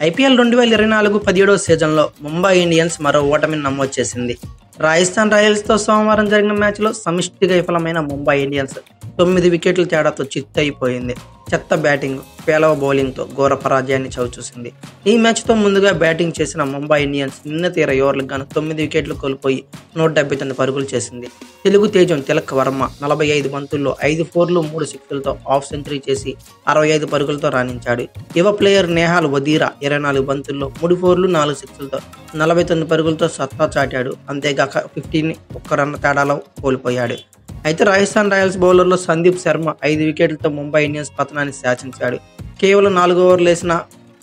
IPL 2024 17వ సీజన్లో Mumbai Indians మరో ఓటమిని నమోదు చేసింది. రాజస్థాన్ రాయల్స్తో సోమవారం జరిగిన మ్యాచ్లో సమిష్టిగా విఫలమైన ముంబై ఇండియన్స్ 9 వికెట్ల తేడాతో చిత్తయిపోయింది. చెత్త బ్యాటింగ్, పేలవ బౌలింగ్తో ఘోర పరాజయాన్ని చవిచూసింది. ఈ మ్యాచ్తో ముందుగా బ్యాటింగ్ చేసిన ముంబై ఇండియన్స్ నిన్న 20 ఓవర్లకు గాను 9 వికెట్లు కోల్పోయి 179 పరుగులు చేసింది. తెలుగు తేజం తిలక్ వర్మ 45 బంతుల్లో 5 ఫోర్లు 3 సిక్స్లతో హాఫ్ సెంచరీ చేసి 65 పరుగులతో రాణించాడు. యువ ప్లేయర్ నేహాల్ వదీరా 24 బంతుల్లో 3 ఫోర్లు 4 సిక్స్లతో 49 పరుగులతో సత్తా చాటాడు. అంతేగాక 15 ఒక్క రన్ తేడాలో కోల్పోయాడు. అయితే రాజస్థాన్ రాయల్స్ బౌలర్లో సందీప్ శర్మ 5 వికెట్లతో ముంబై ఇండియన్స్ పతనాన్ని శాసించాడు. కేవలం 4 ఓవర్లు వేసిన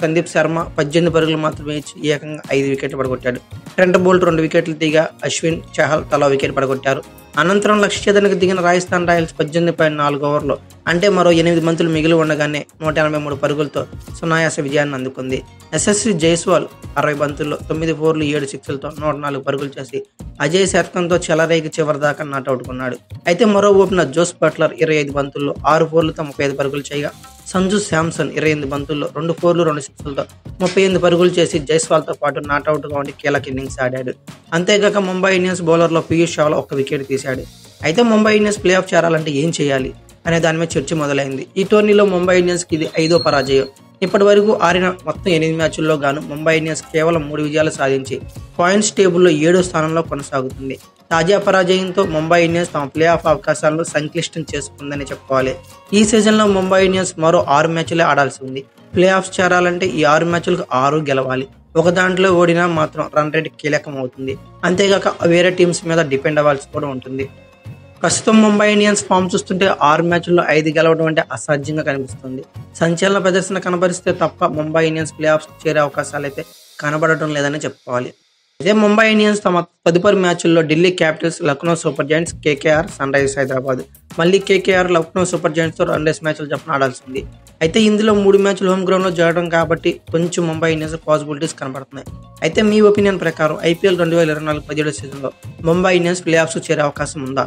సందీప్ శర్మ 18 పరుగులు మాత్రమే ఇచ్చి ఏకంగా 5 వికెట్లు పడగొట్టాడు. ట్రెంట్ బోల్ట్ 2 వికెట్లు దిగా అశ్విన్, చహల్ తలా వికెట్ పడగొట్టారు. అనంతరం లక్ష్య ఛేదనకు దిగిన రాజస్థాన్ రాయల్స్ 18.4 ఓవర్లో అంటే మరో 8 బంతులు మిగిలి ఉండగానే 183 పరుగులతో సునాయాస విజయాన్ని అందుకుంది. యశస్వి జైస్వాల్ 60 బంతుల్లో 9 ఫోర్లు 7 సిక్స్లతో 104 పరుగులు చేసి అజయ్ శతకంతో చెలరేగి చివరి దాకా నాట్అవుట్ కొన్నాడు. అయితే మరో ఓపెనర్ జోస్ బట్లర్ 25 బంతుల్లో 6 ఫోర్లతో 35 పరుగులు చేయగా సంజు శాంసన్ 28 బంతుల్లో 2 ఫోర్లు 2 సిక్స్లతో 38 పరుగులు చేసి జైస్వాల్తో పాటు నాట్అవుట్గా ఉండి కీలక ఇన్నింగ్స్ ఆడాడు. అంతేగాక ముంబై ఇండియన్స్ బౌలర్లో పీయూష్ చావ్లా 1 వికెట్ తీశాడు. అయితే ముంబై ఇండియన్స్ ప్లే ఆఫ్ చేరాలంటే ఏం చేయాలి అనే దాని మీద చర్చ మొదలైంది. ఈ టోర్నీలో ముంబై ఇండియన్స్కి ఇది 5వ పరాజయం. ఇప్పటి వరకు ఆడిన మొత్తం 8 మ్యాచ్ల్లో గాను ముంబై ఇండియన్స్ కేవలం 3 విజయాలు సాధించి పాయింట్స్ టేబుల్లో 7వ స్థానంలో కొనసాగుతుంది. తాజా పరాజయంతో ముంబై ఇండియన్స్ తమ ప్లే ఆఫ్ అవకాశాలను సంక్లిష్టం చేసుకుందని చెప్పుకోవాలి. ఈ సీజన్లో ముంబై ఇండియన్స్ మరో 6 మ్యాచ్లే ఆడాల్సి ఉంది. ప్లే ఆఫ్స్ చేరాలంటే ఈ 6 మ్యాచ్లకు 6 గెలవాలి. ఒక దాంట్లో ఓడినా మాత్రం రన్ రేట్ కీలకం అవుతుంది. అంతేగాక వేరే టీమ్స్ మీద డిపెండ్ అవ్వాల్సి కూడా ఉంటుంది. ప్రస్తుతం ముంబై ఇండియన్స్ ఫామ్ చూస్తుంటే 6 మ్యాచ్ల్లో 5 గెలవడం అంటే అసాధ్యంగా కనిపిస్తుంది. సంచలన ప్రదర్శన కనబరిస్తే తప్ప ముంబై ఇండియన్స్ ప్లే ఆఫ్స్ చేరే అవకాశాలు అయితే కనబడటం లేదని చెప్పుకోవాలి. ఇదే ముంబై ఇండియన్స్ తమ తదుపరి మ్యాచ్ల్లో Delhi Capitals, Lucknow Super Giants, KKR, Sunrisers Hyderabad, మళ్ళీ కేకేఆర్, లక్నో సూపర్ జైంట్స్తో 2 మ్యాచ్లు చొప్పున ఆడాల్సింది. అయితే ఇందులో 3 మ్యాచ్లు హోమ్ గ్రౌండ్లో జరగడం కాబట్టి కొంచెం ముంబై ఇండియన్స్ పాసిబిలిటీస్ కనబడుతున్నాయి. అయితే మీ ఒపీనియన్ ప్రకారం ఐపీఎల్ 2024 17వ సీజన్లో ముంబై ఇండియన్స్ ప్లే ఆఫ్స్ చేరే అవకాశం ఉందా?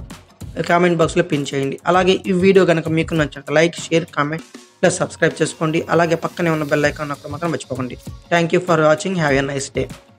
కామెంట్ బాక్స్లో పిన్ చేయండి. అలాగే ఈ వీడియో కనుక మీకు నచ్చినట్లయితే like, share, comment plus subscribe చేసుకోండి. అలాగే పక్కనే ఉన్న బెల్ ఐకాన్ అక్కడ మాత్రం మర్చిపోకండి. Thank you for watching. Have a nice day.